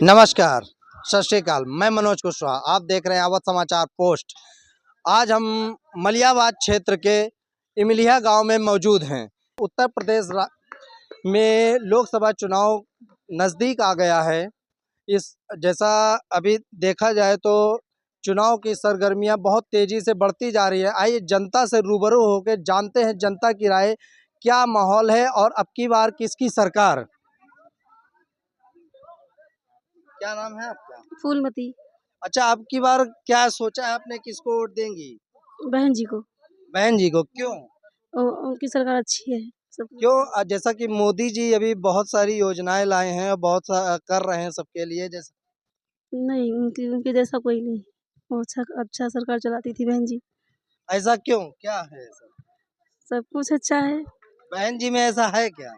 नमस्कार, सत श्री अकाल। मैं मनोज कुशवाहा, आप देख रहे हैं अवध समाचार पोस्ट। आज हम मलियाबाद क्षेत्र के इमलिया गांव में मौजूद हैं। उत्तर प्रदेश में लोकसभा चुनाव नज़दीक आ गया है। इस जैसा अभी देखा जाए तो चुनाव की सरगर्मियां बहुत तेजी से बढ़ती जा रही है। आइए जनता से रूबरू होकर जानते हैं जनता की राय, क्या माहौल है और अब की बार किसकी सरकार। क्या नाम है आपका? फूलमती। अच्छा, अब की बार क्या सोचा है आपने, किसको वोट देंगी? बहन जी को। बहन जी को, क्यों? उनकी सरकार अच्छी है सब। क्यों? जैसा कि मोदी जी अभी बहुत सारी योजनाएं लाए हैं और कर रहे हैं सबके लिए। जैसे नहीं, उनकी उनके जैसा कोई नहीं। वो अच्छा सरकार चलाती थी बहन जी। ऐसा क्यों, क्या है ऐसा? सब कुछ अच्छा है। बहन जी में ऐसा है क्या?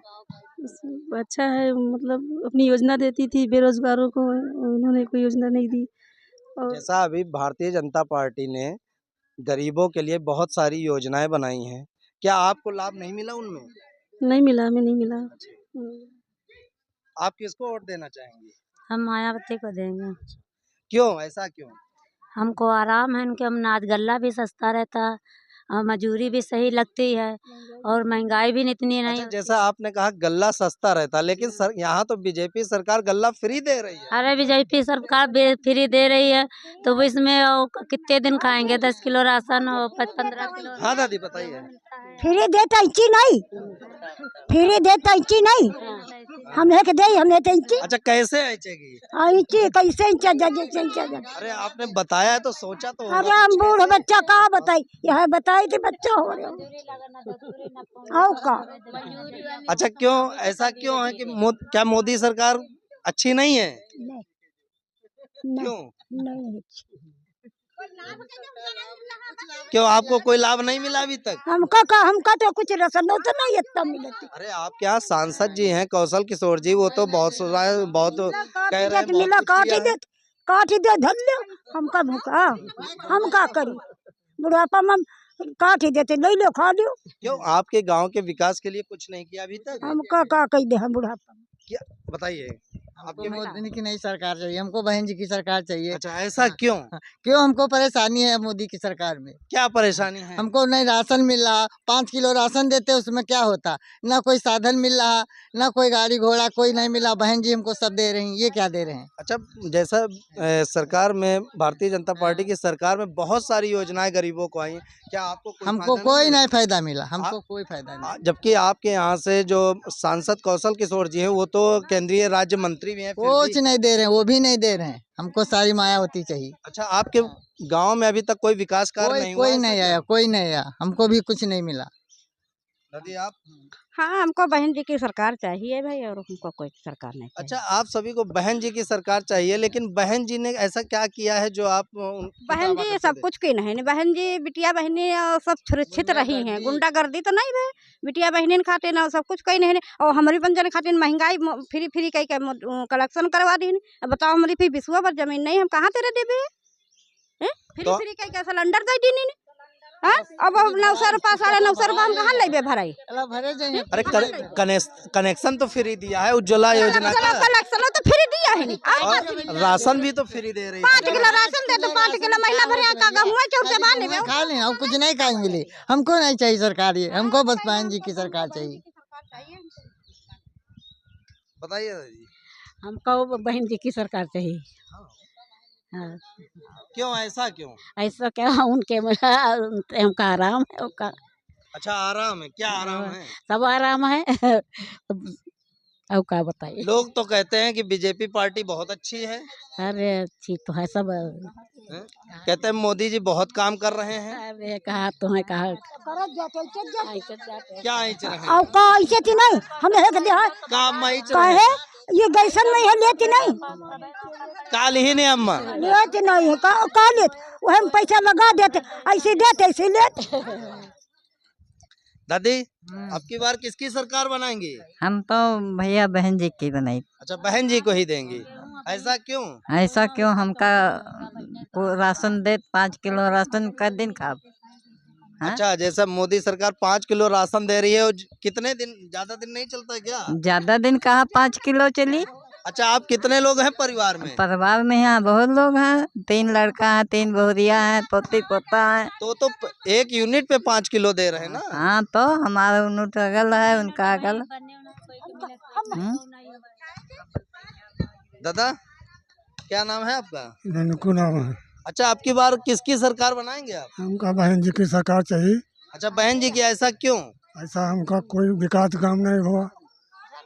अच्छा है, मतलब अपनी योजना देती थी बेरोजगारों को, उन्होंने कोई योजना नहीं दी। और जैसा अभी भारतीय जनता पार्टी ने गरीबों के लिए बहुत सारी योजनाएं बनाई हैं, क्या आपको लाभ नहीं मिला उनमें? नहीं मिला, हमें नहीं मिला। आप किसको वोट देना चाहेंगे? हम मायावती को देंगे। क्यों, ऐसा क्यों? हमको आराम है उनके, हम अनाज गल्ला भी सस्ता रहता है और मजूरी भी सही लगती है और महंगाई भी इतनी नहीं। अच्छा, जैसा आपने कहा गल्ला सस्ता रहता, लेकिन यहाँ तो बीजेपी सरकार गल्ला फ्री दे रही है। अरे बीजेपी सरकार फ्री दे रही है तो वो इसमें कितने दिन खाएंगे? 10 किलो राशन और 15 किलो। हाँ दादी बताइए। फ्री देता इंची नहीं, फ्री देता इंची नहीं, हम एक दे हमने तो इंची। अच्छा, कैसे ऐचेगी? इंची कैसे इंचा जैसे। अरे आपने बताया है तो सोचा तो होगा। अरे हम बूढ़ बच्चा कहाँ बताई, यह बताई थी बच्चा हो रहे हो का। अच्छा, क्यों ऐसा क्यों है कि क्या मोदी सरकार अच्छी नहीं है? नहीं, क्यों? नहीं क्यों, आपको कोई लाभ नहीं मिला अभी तक? हमका तो कुछ रसन तो नहीं इतना मिलती। अरे आपके यहाँ सांसद जी हैं कौशल किशोर जी, वो तो बहुत कह रहे हैं मिला बहुत कुछ किया है। काटी दे धर लो। हमका भूखा हम का करी, बुढ़ापा में काट ही देते, ले लो खा लो। क्यों, आपके गांव के विकास के लिए कुछ नहीं किया अभी तक? हम का कही दे, हम बुढ़ापा में। क्या बताइए। आपके मोदी की नई सरकार चाहिए, हमको बहन जी की सरकार चाहिए। अच्छा, ऐसा क्यों? क्यों, हमको परेशानी है मोदी की सरकार में। क्या परेशानी है? हमको नहीं राशन मिल रहा, 5 किलो राशन देते उसमें क्या होता, ना कोई साधन मिल रहा, ना कोई गाड़ी घोड़ा कोई नहीं मिला। बहन जी हमको सब दे रही हैं, ये क्या दे रहे हैं? अच्छा, जैसा सरकार में भारतीय जनता पार्टी की सरकार में बहुत सारी योजनाएं गरीबों को आई हैं, क्या आपको हमको कोई नहीं फायदा मिला, हमको कोई फायदा नहीं। जबकि आपके यहाँ से जो सांसद कौशल किशोर जी हैं वो तो केंद्रीय राज्य मंत्री भी हैं, फिर कुछ भी। नहीं दे रहे हैं, वो भी नहीं दे रहे हैं। हमको सारी मायावती चाहिए। अच्छा, आपके गांव में अभी तक कोई विकास कार्य नहीं हुआ? कोई नहीं आया, कोई नहीं आया, हमको भी कुछ नहीं मिला। दादी आप? हाँ, हमको बहन जी की सरकार चाहिए भाई, और हमको कोई सरकार नहीं चाहिए। अच्छा, आप सभी को बहन जी की सरकार चाहिए, लेकिन बहन जी ने ऐसा क्या किया है जो आप बहन जी सब कुछ की नहीं, बहन जी बिटिया बहनी सब सुरक्षित रही हैं, गुंडागर्दी तो नहीं है। बिटिया बहनी खाते ना सब कुछ कही नहीं, और हमारी बंजन खाते महंगाई फ्री फ्री कही कलेक्शन करवा दी। अब बताओ, हमारी फिर विश्वा पर जमीन नहीं, हम कहाँ तेरे देवे? फ्री फ्री कही सिलेंडर दे दी नहीं। अब 900 रुपया 950 रुपया हम कहाँ लेबे भराई? अरे कनेक्शन तो फ्री दिया है, उज्ज्वला योजना का। कलेक्शन तो फ्री दिया है नहीं, और राशन भी तो फ्री दे रही है। 5 किलो राशन दे तो 5 किलो महीना भर का गहुआ चाउर से बांध लेबे। खा लें, हम कुछ नहीं खाएंगे। मिले हमको नहीं चाहिए सरकार, ये हमको बस बहन जी की सरकार चाहिए। बताइए दादी। हमको बहन जी की सरकार चाहिए। हाँ। क्यों, ऐसा क्यों? ऐसा क्या, हमका आराम है उनका। अच्छा, आराम है, क्या आराम है? सब आराम है। अब क्या बताइए। लोग तो कहते हैं कि बीजेपी पार्टी बहुत अच्छी है। अरे अच्छी तो है सब। हैं? कहते हैं मोदी जी बहुत काम कर रहे हैं। अरे कहा तुम्हें कहा क्या ऐच रहे हैं? और का ऐसे थी नहीं, हम एक दे काम ऐच का रहे है, हैं? ये गैसन नहीं है, लेती नहीं, काल ही नहीं अम्मा। लेती नहीं है का लेत, वह हम पैसा लगा देते, ऐसे देते ऐसे लेते। दादी, अब की बार किसकी सरकार बनाएंगी? हम तो भैया बहन जी की बनाई। अच्छा, बहन जी को ही देंगी, ऐसा क्यों? ऐसा क्यों, हमका राशन दे 5 किलो राशन का दिन खा। अच्छा, जैसा मोदी सरकार 5 किलो राशन दे रही है, कितने दिन, ज्यादा दिन नहीं चलता क्या? ज्यादा दिन कहा 5 किलो चली। अच्छा, आप कितने लोग हैं परिवार में? परिवार में यहाँ बहुत लोग हैं, 3 लड़का है, 3 बहुरिया हैं, पोती पोता है। तो एक यूनिट पे 5 किलो दे रहे हैं ना? हाँ तो हमारा यूनिट अगल है, उनका अगल। दादा, क्या नाम है आपका? ननकू नाम है। अच्छा, आपकी बार किसकी सरकार बनाएंगे आप? हमका बहन जी की सरकार चाहिए। अच्छा, बहन जी की, ऐसा क्यों? ऐसा हमका कोई विकास काम नहीं हुआ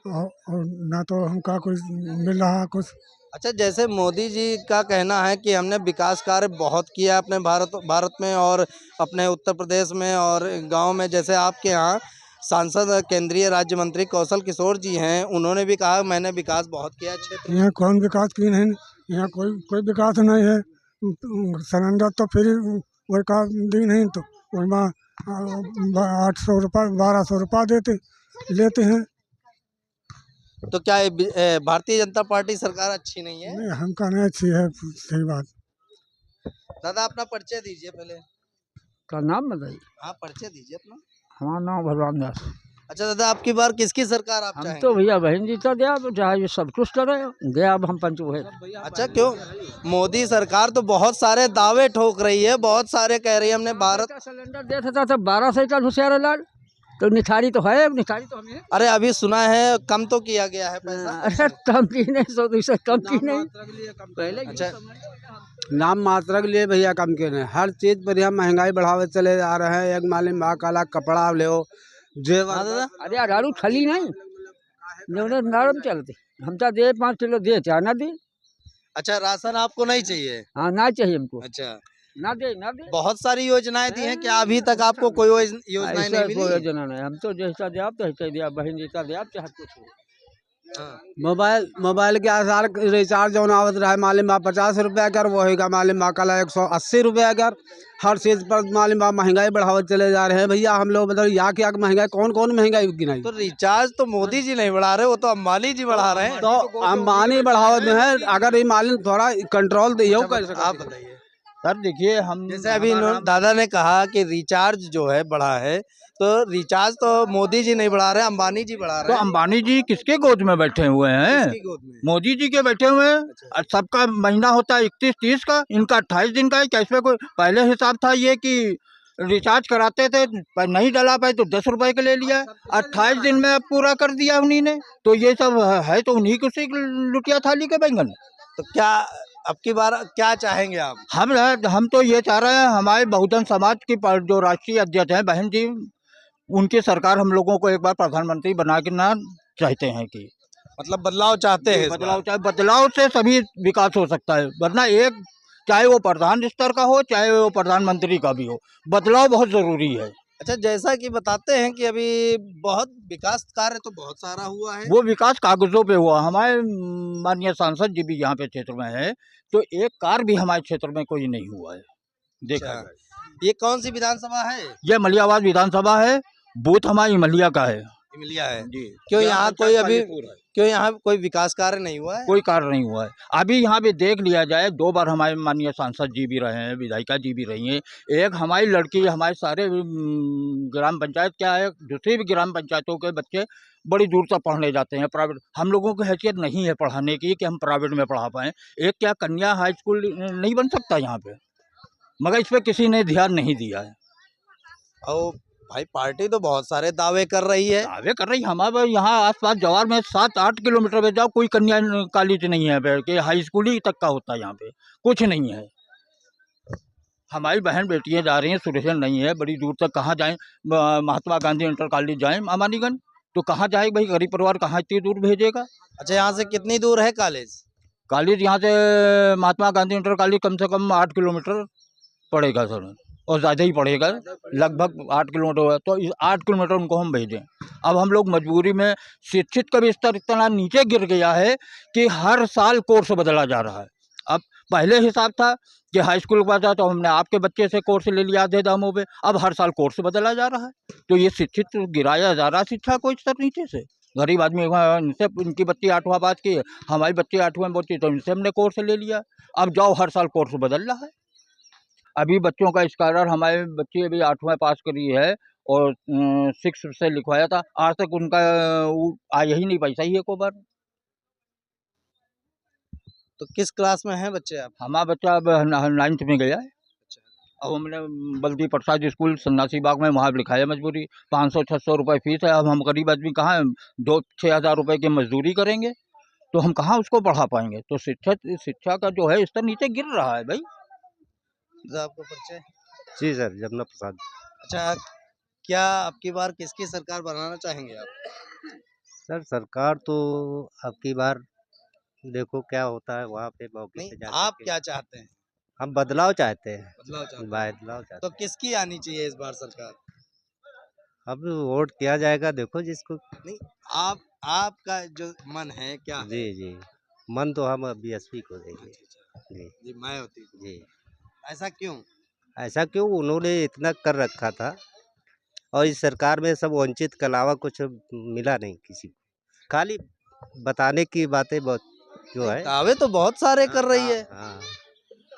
और ना तो हमका कुछ मिल रहा कुछ। अच्छा, जैसे मोदी जी का कहना है कि हमने विकास कार्य बहुत किया अपने भारत में और अपने उत्तर प्रदेश में और गांव में। जैसे आपके यहाँ सांसद केंद्रीय राज्य मंत्री कौशल किशोर जी हैं, उन्होंने भी कहा मैंने विकास बहुत किया क्षेत्र में। यहाँ कौन विकास की नहीं, यहाँ कोई विकास नहीं है। सिलेंडर तो फ्री वही का दी नहीं तो वही 800 रुपये 1200 रुपये लेते हैं। तो क्या भारतीय जनता पार्टी सरकार अच्छी नहीं है? नहीं, हमका नहीं अच्छी है, सही बात। दादा, अपना परिचय दीजिए पहले। का नाम बताइए। हाँ, परिचय दीजिए अपना। हमारा नाम भगवान दास। अच्छा दादा, आपकी बार किसकी सरकार आप हम चाहेंगे? तो भैया बहन जी तो दिया तो चाहे ये सब कुछ करे दिया, अब हम पंच है। अच्छा, क्यों? मोदी सरकार तो बहुत सारे दावे ठोक रही है, बहुत सारे कह रही है हमने भारत का सिलेंडर देता था तब 1200 का घुसियारा लाल, तो निथारी तो है, निथारी तो हमें। अरे अभी सुना है कम तो किया गया है पैसा। अरे कम की नहीं, 100-200 कम की नहीं पहले। अच्छा, नाम मात्र के लिए भैया कम के नहीं, हर चीज पर हम महंगाई बढ़ावे चले जा रहे हैं। एक मालिम भाग काला कपड़ा ले जेवर। दादा, अरे अरारू छली नहीं जो नरम चलते, हम तो दे 5 किलो दे चाहे ना दे। अच्छा, राशन आपको नहीं चाहिए? हाँ ना चाहिए हमको, अच्छा, ना दे ना दे। बहुत सारी योजनाएं दी हैं, क्या अभी तक आपको कोई योजनाएं ऐसा नहीं कोई मिली? योजना नहीं, हम तो जैसा दे आप तो ऐसा दिया, बहन जैसा दे आप चाहे कुछ हो। हाँ। मोबाइल के आधार रिचार्ज जो आवत रहा है मालिम बा 50 रुपया कर, वो होगा मालिम बा कल 180 रुपया कर। हर चीज पर मालिम बा महंगाई बढ़ावत चले जा रहे हैं भैया। हम लोग मतलब या क्या महंगाई, कौन महंगाई गिनाई? तो रिचार्ज तो मोदी जी नहीं बढ़ा रहे, वो तो अंबानी जी बढ़ा रहे हैं। तो अंबानी बढ़ावत में है, अगर ये मालिम थोड़ा कंट्रोल दियो कर सकते। आप बताइए सर। देखिए हम जैसे अभी दादा ने कहा कि रिचार्ज जो है बढ़ा है, तो रिचार्ज तो मोदी जी नहीं बढ़ा रहे, अंबानी जी बढ़ा तो रहे हैं। अंबानी जी किसके गोद में बैठे हुए हैं? किसकी गोद में? मोदी जी के बैठे हुए हैं। और सबका महीना होता है 31-30 का, इनका 28 दिन का है। कैसे कोई पहले हिसाब था ये कि रिचार्ज कराते थे, पर नहीं डला पाए तो 10 रुपए का ले लिया, 28 दिन में अब पूरा कर दिया उन्हीं ने। तो ये सब है तो उन्हीं को से लुटिया थाली के बैंगन। तो क्या अब की बार क्या चाहेंगे आप? हम तो ये चाह रहे हैं, हमारे बहुजन समाज की जो राष्ट्रीय अध्यक्ष हैं बहन जी, उनकी सरकार हम लोगों को एक बार प्रधानमंत्री बना के ना चाहते हैं कि मतलब बदलाव चाहते हैं इस बार। बदलाव से सभी विकास हो सकता है। वरना एक चाहे वो प्रधान स्तर का हो चाहे वो प्रधानमंत्री का भी हो, बदलाव बहुत जरूरी है। अच्छा, जैसा कि बताते हैं कि अभी बहुत विकास कार्य तो बहुत सारा हुआ है। वो विकास कागजों पे हुआ। हमारे माननीय सांसद जी भी यहाँ पे क्षेत्र में है, तो एक कार्य भी हमारे क्षेत्र में कोई नहीं हुआ है देखा जाए। ये कौन सी विधानसभा है? ये मलियाबाद विधानसभा है, बूथ हमारी मलिया का है इमलिया है जी। क्यों यहाँ कोई विकास कार्य नहीं हुआ है? कोई कार्य नहीं हुआ है। अभी यहाँ पे देख लिया जाए, 2 बार हमारे माननीय सांसद जी भी रहे हैं, विधायिका जी भी रही हैं। एक हमारी लड़की, हमारे सारे ग्राम पंचायत क्या है, दूसरी भी ग्राम पंचायतों के बच्चे बड़ी दूर तक पढ़ने जाते हैं प्राइवेट। हम लोगों की हैसियत नहीं है पढ़ाने की कि हम प्राइवेट में पढ़ा पाएँ। एक क्या कन्या हाई स्कूल नहीं बन सकता यहाँ पे, मगर इस पर किसी ने ध्यान नहीं दिया है। और भाई पार्टी तो बहुत सारे दावे कर रही है। दावे कर रही, हमारे यहाँ आसपास जवार में 7-8 किलोमीटर पे जाओ, कोई कन्या कॉलेज नहीं है कि हाई स्कूल ही तक का होता है। यहाँ पे कुछ नहीं है। हमारी बहन बेटियाँ जा रही हैं, सुरक्षित नहीं है, बड़ी दूर तक कहाँ जाएं? महात्मा गांधी इंटर कॉलेज जाएं अमानीगंज, तो कहाँ जाए भाई? गरीब परिवार कहाँ इतनी दूर भेजेगा? अच्छा, यहाँ से कितनी दूर है कॉलेज? कॉलेज यहाँ से महात्मा गांधी इंटर कॉलेज कम से कम 8 किलोमीटर पड़ेगा सर, और ज़्यादा ही पड़ेगा, लगभग 8 किलोमीटर हुआ। तो इस 8 किलोमीटर उनको हम भेजें। अब हम लोग मजबूरी में, शिक्षित का भी स्तर इतना नीचे गिर गया है कि हर साल कोर्स बदला जा रहा है। अब पहले हिसाब था कि हाई स्कूल के बाद तो हमने आपके बच्चे से कोर्स ले लिया आधे दामों पे, अब हर साल कोर्स बदला जा रहा है। तो ये शिक्षित गिराया जा रहा है शिक्षा को स्तर नीचे से। गरीब आदमी इनसे, इनकी बच्ची 8वां पास की, हमारी बच्ची 8वें में पहुंची, तो इनसे हमने कोर्स ले लिया। अब जाओ हर साल कोर्स बदल रहा है। अभी बच्चों का स्कॉलर, हमारे बच्ची अभी 8वां पास करी है और 6 से लिखवाया था, आज तक उनका आया ही नहीं पैसा ही एक बार। तो किस क्लास में हैं बच्चे आप? हमारा बच्चा अब 9th में गया है। अब हमने बल्दी प्रसाद स्कूल सन्नासी बाग में वहाँ लिखाया मजबूरी 500-600 रुपये फीस है। अब हम गरीब आदमी कहाँ 2-6 हज़ार रुपये की मजदूरी करेंगे तो हम कहाँ उसको बढ़ा पाएंगे। तो शिक्षा का जो है स्तर नीचे गिर रहा है भाई। आपको परिचय? जी सर, जमुना प्रसाद। अच्छा, क्या आपकी बार किसकी सरकार बनाना चाहेंगे आप? सर सरकार तो अब की बार देखो क्या होता है वहाँ पे मौके नहीं, पे जा आप करके। क्या चाहते हैं? हम बदलाव चाहते हैं। बदलाव चाहते हैं। बदलाव चाहते तो किसकी आनी चाहिए इस बार सरकार? हैं। अब वोट किया जाएगा देखो जिसको। नहीं, आपका जो मन है क्या है? जी मन तो हम बीएसपी को देंगे। जी जी, मायावती। जी ऐसा क्यों? ऐसा क्यों, उन्होंने इतना कर रखा था और इस सरकार में सब वंचित के अलावा कुछ मिला नहीं किसी को, खाली बताने की बातें बहुत जो है। दावे तो बहुत सारे कर रही है, हाँ,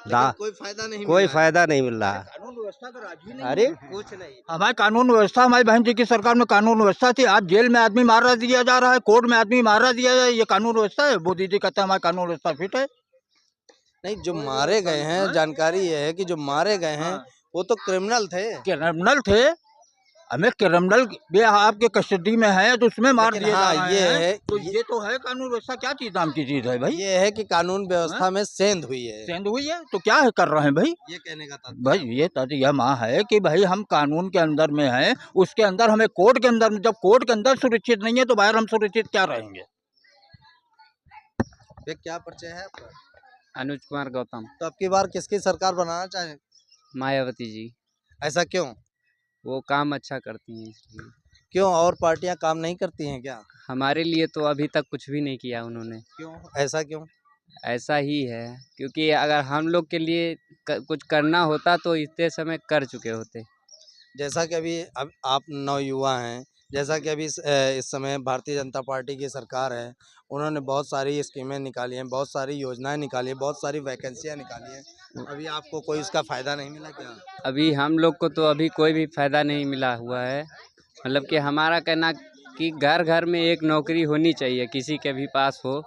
लेकिन कोई फायदा नहीं कोई मिला है। फायदा नहीं मिल रहा। कानून व्यवस्था का राज ही नहीं अरे है। कुछ नहीं। हमारी कानून व्यवस्था, हमारी बहन जी की सरकार में कानून व्यवस्था थी। आज जेल में आदमी मारा दिया जा रहा है, कोर्ट में आदमी मारा दिया जा रहा है। ये कानून व्यवस्था है? मोदी जी कहते हैं हमारी कानून व्यवस्था फिट है। नहीं, जो मारे गए हैं, जानकारी ये है कि जो मारे गए हैं वो तो क्रिमिनल थे। क्रिमिनल थे, हमें क्रिमिनल भी आपके कस्टडी में है तो उसमें मार लेकिन दिए जा हाँ, रहे ये हैं। है, तो ये तो है कानून व्यवस्था। क्या चीज नाम की चीज है भाई? ये है कि कानून व्यवस्था में सेंध हुई है। सेंध हुई है तो क्या है कर रहे हैं भाई? ये कहने का तात्पर्य भाई ये तात्पर्य माँ है कि भाई हम कानून के अंदर में हैं, उसके अंदर हमें कोर्ट के अंदर, जब कोर्ट के अंदर सुरक्षित नहीं है तो बाहर हम सुरक्षित क्या रहेंगे? ये क्या परिचय है आपका? अनुज कुमार गौतम। तो अब की बार किसकी सरकार बनाना चाहे? मायावती जी। ऐसा क्यों? वो काम अच्छा करती हैं इसलिए। क्यों, और पार्टियां काम नहीं करती हैं क्या? हमारे लिए तो अभी तक कुछ भी नहीं किया उन्होंने। क्यों, ऐसा क्यों? ऐसा ही है क्योंकि अगर हम लोग के लिए कुछ करना होता तो इतने समय कर चुके होते। जैसा कि अभी अब आप नवयुवा हैं, जैसा कि अभी इस समय भारतीय जनता पार्टी की सरकार है, उन्होंने बहुत सारी स्कीमें निकाली हैं, बहुत सारी योजनाएं निकाली हैं, बहुत सारी वैकेंसियां निकाली हैं। अभी आपको कोई उसका फ़ायदा नहीं मिला क्या? अभी हम लोग को तो अभी कोई भी फायदा नहीं मिला हुआ है। मतलब कि हमारा कहना कि घर घर में एक नौकरी होनी चाहिए, किसी के भी पास हो।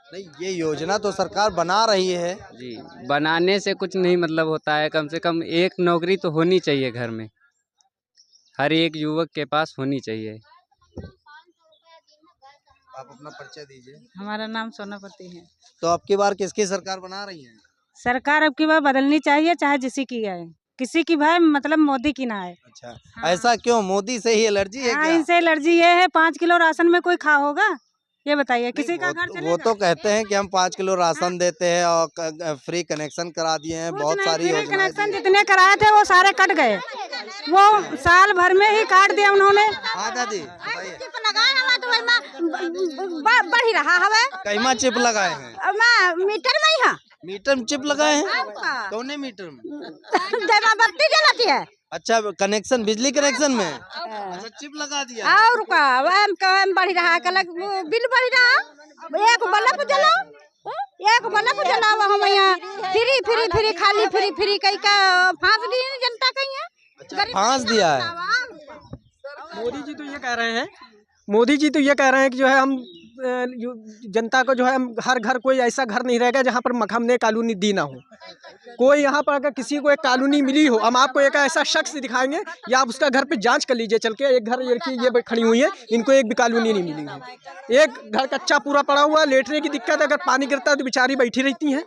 नहीं, ये योजना तो सरकार बना रही है। जी, बनाने से कुछ नहीं मतलब होता है, कम से कम एक नौकरी तो होनी चाहिए घर में, हर एक युवक के पास होनी चाहिए। आप अपना परिचय दीजिए। हमारा नाम सोनापति है। तो अब की बार किसकी सरकार बना रही है? सरकार अब की बार बदलनी चाहिए, चाहे जिसी की आए, किसी की भाई मतलब मोदी की ना आए। अच्छा, ऐसा क्यों? मोदी से ही एलर्जी है हाँ, क्या? इनसे एलर्जी ये है, 5 किलो राशन में कोई खा होगा? ये बताइए, किसी का घर वो तो कहते हैं कि हम 5 किलो राशन देते हैं और फ्री कनेक्शन करा दिए हैं, बहुत सारी योजनाएं कनेक्शन जितने कराए थे वो सारे कट गए। वो साल भर में ही काट दिया उन्होंने। हाँ दादी, बताइए। बढ़ ही रहा हवे। कईमा चिप लगाए हैं? मीटर में ही है। मीटर में चिप लगाए हैं? कौन मीटर में? जमा बत्ती जलाती है। अच्छा, कनेक्शन, बिजली कनेक्शन में? अच्छा, चिप लगा दिया। और का वह बढ़ रहा है, कल बिल बढ़ रहा। एक बल्ब जलाओ, एक बल्ब जलाओ। हम यहाँ फ्री फ्री फ्री खाली फ्री फ्री कहीं का फांस दी जनता कहीं है। अच्छा, फांस दिया है। मोदी जी तो ये कह रहे हैं, मोदी जी तो ये कह रहे हैं कि जो है हम जनता को जो है हम हर घर, कोई ऐसा घर नहीं रहेगा जहाँ पर हमने कॉलोनी दी ना हो। कोई यहाँ पर अगर किसी को एक कॉलोनी मिली हो, हम आपको एक ऐसा शख्स दिखाएंगे या आप उसका घर पे जांच कर लीजिए चल के। एक घर ये खड़ी हुई है, इनको एक भी कॉलोनी नहीं मिली है। एक घर कच्चा पूरा पड़ा हुआ, लेटने की दिक्कत, अगर पानी गिरता है तो बेचारी बैठी रहती हैं।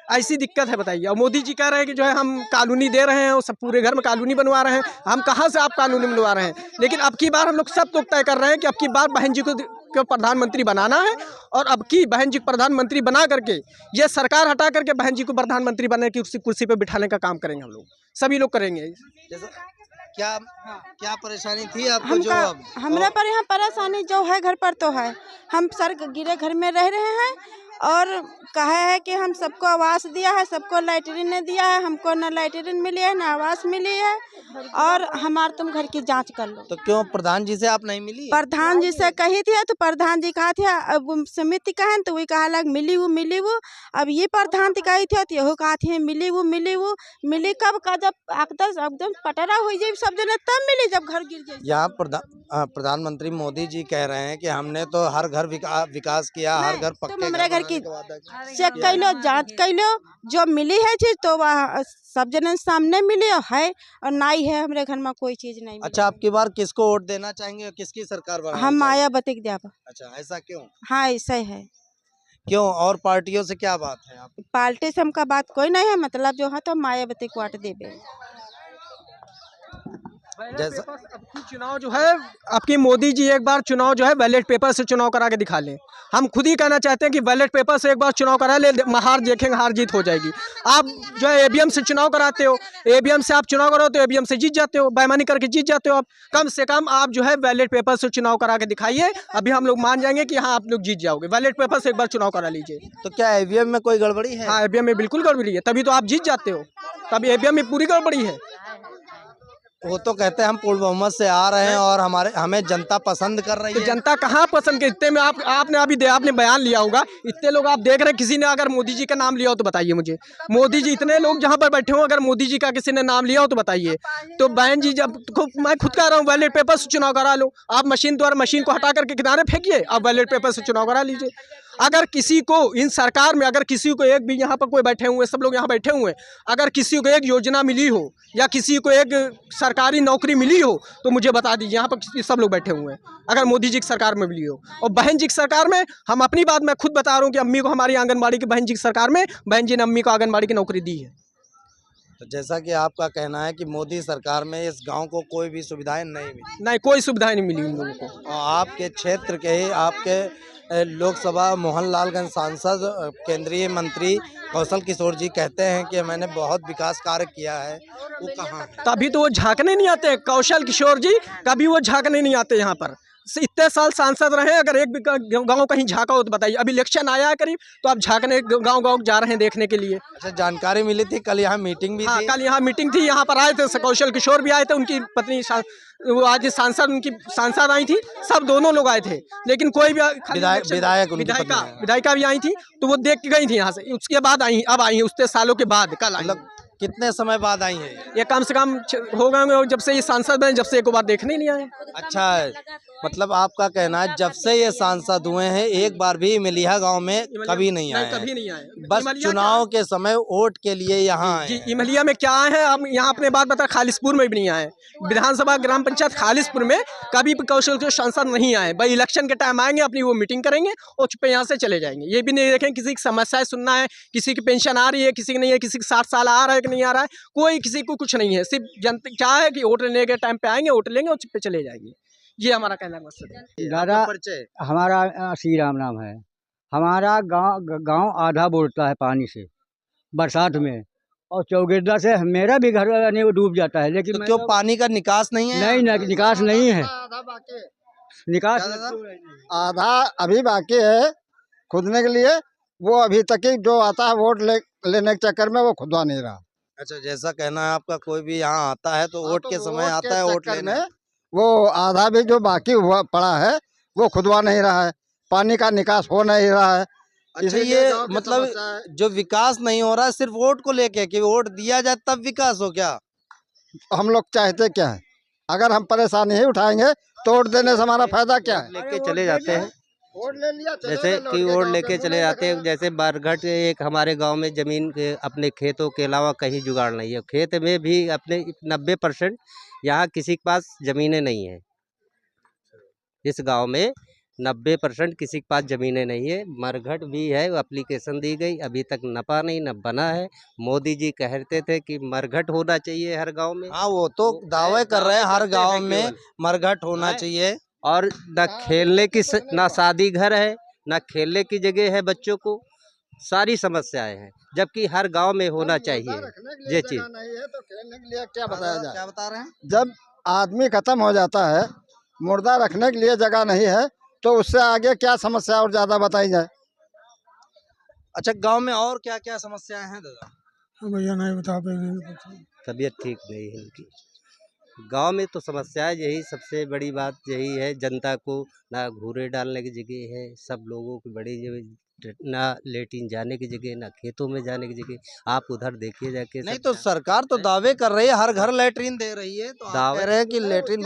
ऐसी दिक्कत है, बताइए। और मोदी जी कह रहे हैं कि जो है हम कॉलोनी दे रहे हैं, वो सब पूरे घर में कॉलोनी बनवा रहे हैं। हम कहाँ से आप कॉलोनी बनवा रहे हैं? लेकिन अब की बार हम लोग सब तो तय कर रहे हैं कि अब की बार बहन जी को प्रधानमंत्री बनाना है, और अब की बहन जी को प्रधानमंत्री बना करके ये सरकार हटा करके बहन जी को प्रधानमंत्री बनाने की कुर्सी पे बिठाने का काम करेंगे। हम लोग सभी लोग करेंगे। क्या परेशानी थी आपको? जो हमारे पर यहाँ परेशानी जो है घर पर तो है, हम सर गिरे घर में रह रहे हैं, और कहा है कि हम सबको आवास दिया है, सबको लाइटरिन ने दिया है, हमको न लाइटरिन मिली है न आवास मिली है, और हमारे तुम घर की जांच कर लो। तो क्यों प्रधान जी से आप नहीं मिली? प्रधान जी से कही थी तो प्रधान जी कहा थे, अब समिति कहे तो वही कहा लग मिली वो। अब ये प्रधान जी कही थी तो यही कहा थे मिली वो मिली कब का, जब एकदम पटरा हो जाए सब जने तब मिली, जब घर गिर जाए। यहाँ प्रधानमंत्री मोदी जी कह रहे हैं कि हमने तो हर घर विकास किया, हर घर पक्के तुम हमारे घर कि चेक कर लो, जांच कर लो, जो मिली है चीज तो वह सब जन सामने मिली है, और नहीं है हमारे घर में कोई चीज नहीं मिली। अच्छा, आपकी बार किसको वोट देना चाहेंगे और किसकी सरकार बनाना हम चाहेंगे? मायावती के देव। अच्छा, ऐसा क्यों? हाँ ऐसा है। क्यों? और पार्टियों से क्या बात है आप? पार्टी से हमका बात कोई नहीं है, मतलब जो है तो मायावती को वोट देवे। जैसा आपकी चुनाव जो है, आपकी मोदी जी एक बार चुनाव जो है बैलेट पेपर से चुनाव करा के दिखा लें। हम खुद ही कहना चाहते हैं कि बैलेट पेपर से एक बार चुनाव करा ले, हार देखेंगे, हार जीत हो जाएगी। आप जो है ईवीएम से चुनाव कराते हो, ईवीएम से आप चुनाव कराते हो, ईवीएम से जीत जाते हो, बेईमानी करके जीत जाते हो। आप कम से कम आप जो है बैलेट पेपर से चुनाव करा के दिखाइए, अभी हम लोग मान जाएंगे कि हाँ आप लोग जीत जाओगे। बैलेट पेपर से एक बार चुनाव करा लीजिए। तो क्या ईवीएम में कोई गड़बड़ी है? हाँ, ईवीएम में बिल्कुल गड़बड़ी है, तभी तो आप जीत जाते हो। तब ईवीएम में पूरी गड़बड़ी है। वो तो कहते हैं हम पूर्ण बहुमत से आ रहे हैं और हमें जनता पसंद कर रही है। जनता कहाँ पसंद करते में आपने अभी आपने बयान लिया होगा, इतने लोग आप देख रहे हैं, किसी ने अगर मोदी जी का नाम लिया हो तो बताइए मुझे। मोदी जी इतने लोग जहाँ पर बैठे हो, अगर मोदी जी का किसी ने नाम लिया हो तो बताइए। तो बहन जी, जब मैं खुद कह रहा हूँ बैलेट पेपर से चुनाव करा लो। आप मशीन द्वारा मशीन को हटा करके किनारे फेंकिए, आप बैलेट पेपर से चुनाव करा लीजिए। अगर किसी को इन सरकार में, अगर किसी को एक भी, यहाँ पर कोई बैठे हुए, सब लोग यहाँ बैठे हुए, अगर किसी को एक योजना मिली हो या किसी को एक सरकारी नौकरी मिली हो तो मुझे बता दीजिए। यहाँ पर सब लोग बैठे हुए हैं, अगर मोदी जी की सरकार में मिली हो। और बहन जी की सरकार में, हम अपनी बात मैं खुद बता रहा हूँ कि अम्मी को, हमारी आंगनबाड़ी की बहन जी की सरकार में, बहन जी ने अम्मी को आंगनबाड़ी की नौकरी दी है। तो जैसा कि आपका कहना है कि मोदी सरकार में इस गांव को कोई भी सुविधाएं नहीं मिली। नहीं, कोई सुविधाएं नहीं मिली उन लोगों को। और आपके क्षेत्र के ही, आपके लोकसभा मोहनलालगंज सांसद केंद्रीय मंत्री कौशल किशोर जी कहते हैं कि मैंने बहुत विकास कार्य किया है। वो कहाँ है? तभी तो वो झांकने नहीं आते। कौशल किशोर जी कभी वो झांकने नहीं आते यहाँ पर। इतने साल सांसद रहे, अगर एक भी गांव कहीं झांका हो तो बताइए। अभी इलेक्शन आया है करीब, तो आप झांकने गांव जा रहे हैं देखने के लिए। अच्छा, जानकारी मिली थी, कल यहाँ मीटिंग भी थी। कल यहाँ मीटिंग थी, यहाँ पर आए थे कौशल किशोर भी आए थे, उनकी पत्नी वो आज सांसद, उनकी सांसद आई थी, सब दोनों लोग आए थे। लेकिन कोई भी विधायिका भी आई थी, तो वो देख के गई थी यहाँ से। उसके बाद आई, अब आई उतने सालों के बाद, कल आई। कितने समय बाद आई है? ये कम से कम हो गए, जब से ये सांसद बने, जब से एक बार देखने नहीं आए। अच्छा है, मतलब आपका कहना है जब से ये सांसद हुए हैं एक बार भी इमलिया गांव में कभी नहीं आए? कभी नहीं आए, बस चुनाव के समय वोट के लिए यहाँ आए। जी, इमलिया में क्या आए हैं? हम यहाँ अपने बात बता, खालिसपुर में भी नहीं आए। विधानसभा ग्राम पंचायत खालिसपुर में कभी कौशल के सांसद नहीं आए। भाई इलेक्शन के टाइम आएंगे, अपनी वो मीटिंग करेंगे और चुपे यहाँ से चले जाएंगे। ये भी नहीं देखें किसी की समस्याएं सुनना है, किसी की पेंशन आ रही है, किसी की नहीं है, किसी की 60 साल आ रहा है कि नहीं आ रहा है, कोई किसी को कुछ नहीं है। सिर्फ जनता क्या है कि वोट लेने के टाइम पे आएंगे, वोट लेंगे और चुपे चले जाएंगे। ये हमारा कहना है मकसद है। दादा, हमारा श्री राम नाम है। हमारा गांव आधा बुड़ता है पानी से बरसात में, और चौगिरदा से मेरा भी घर नहीं वो डूब जाता है। लेकिन तो क्यों पानी का निकास नहीं है? नहीं, निकास नहीं है। निकास आधा अभी बाकी है खुदने के लिए। वो अभी तक ही जो आता है वोट लेने के चक्कर में वो खुदवा नहीं रहा। अच्छा, जैसा कहना है आपका, कोई भी यहाँ आता है तो वोट के समय आता है वोट लेने, वो आधा भी जो बाकी हुआ पड़ा है वो खुदवा नहीं रहा है, पानी का निकास हो नहीं रहा है। अच्छा, ये मतलब जो विकास नहीं हो रहा है सिर्फ वोट को लेके, कि वोट दिया जाए तब विकास हो? क्या हम लोग चाहते क्या है? अगर हम परेशानी ही उठाएंगे तो वोट देने से हमारा फायदा क्या है? लेके चले जाते हैं, वोट ले लिया, जैसे कि वोट लेके चले जाते हैं। जैसे बारघट एक हमारे गांव में जमीन के अपने खेतों के अलावा कहीं जुगाड़ नहीं है। खेत में भी अपने 90% यहाँ किसी के पास ज़मीनें नहीं है। इस गांव में 90% किसी के पास ज़मीनें नहीं है। मरघट भी है, वो एप्लीकेशन दी गई, अभी तक नपा नहीं, न बना है। मोदी जी कहते थे कि मरघट होना चाहिए हर गांव में। हाँ, वो तो दावे कर रहे हैं हर गांव में मरघट होना चाहिए। और न खेलने की ना शादी घर है, ना खेलने की जगह है बच्चों को, सारी समस्याएं हैं, जबकि हर गांव में होना चाहिए ये चीज। तो खेलने के लिए क्या बताया जाए? क्या बता रहे हैं? जब आदमी खत्म हो जाता है, मुर्दा रखने के लिए जगह नहीं है, तो उससे आगे क्या समस्या और ज्यादा बताई जाए? अच्छा, गांव में और क्या क्या समस्याएं हैं दादा? भैया नहीं बता पाएंगे। तबीयत ठीक नहीं है इनकी। गांव में तो समस्याएं यही, सबसे बड़ी बात यही है, जनता को ना घूरे डालने की जगह है, सब लोगों की बड़ी ना लेटिन जाने की जगह, ना खेतों में जाने की जगह। आप उधर देखिए जाके। नहीं तो सरकार तो दावे कर रही है हर घर लैट्रीन दे रही है, तो आप दावे कह रहे हैं कि लैट्रीन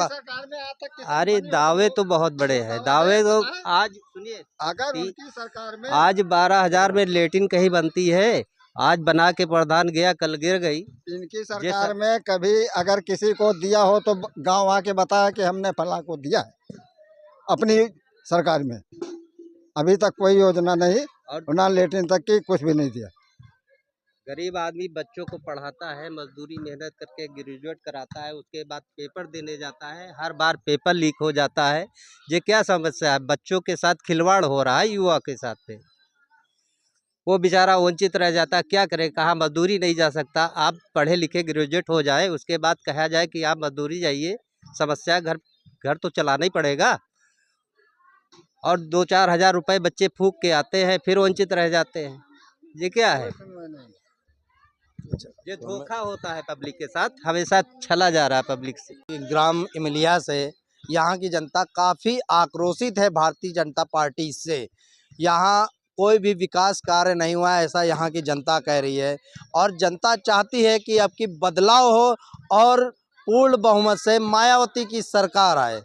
अरे दावे तो बहुत बड़े हैं। दावे तो आज सुनिए, अगर उनकी सरकार में आज 12,000 में लेटिन कहीं बनती है, आज बना के प्रधान गया, कल गिर गई। इनकी सरकार में कभी अगर किसी को दिया हो तो गांव आके बताया कि हमने फला को दिया है अपनी सरकार में। अभी तक कोई योजना नहीं, और ना लेटिन तक की कुछ भी नहीं दिया। गरीब आदमी बच्चों को पढ़ाता है, मजदूरी मेहनत करके ग्रेजुएट कराता है, उसके बाद पेपर देने जाता है, हर बार पेपर लीक हो जाता है। ये क्या समस्या है? बच्चों के साथ खिलवाड़ हो रहा है, युवा के साथ में। वो बेचारा वंचित रह जाता है, क्या करे, कहाँ मजदूरी नहीं जा सकता। आप पढ़े लिखे ग्रेजुएट हो जाए, उसके बाद कहा जाए कि आप मजदूरी जाइए, समस्या घर तो चलाना ही पड़ेगा। और 2-4 हज़ार रुपए बच्चे फूंक के आते हैं, फिर वंचित रह जाते हैं। ये क्या है? ये धोखा होता है पब्लिक के साथ, हमेशा छला जा रहा है पब्लिक से। ग्राम इमलिया से यहाँ की जनता काफ़ी आक्रोशित है भारतीय जनता पार्टी से। यहाँ कोई भी विकास कार्य नहीं हुआ है, ऐसा यहाँ की जनता कह रही है। और जनता चाहती है कि अब की बदलाव हो और पूर्ण बहुमत से मायावती की सरकार आए।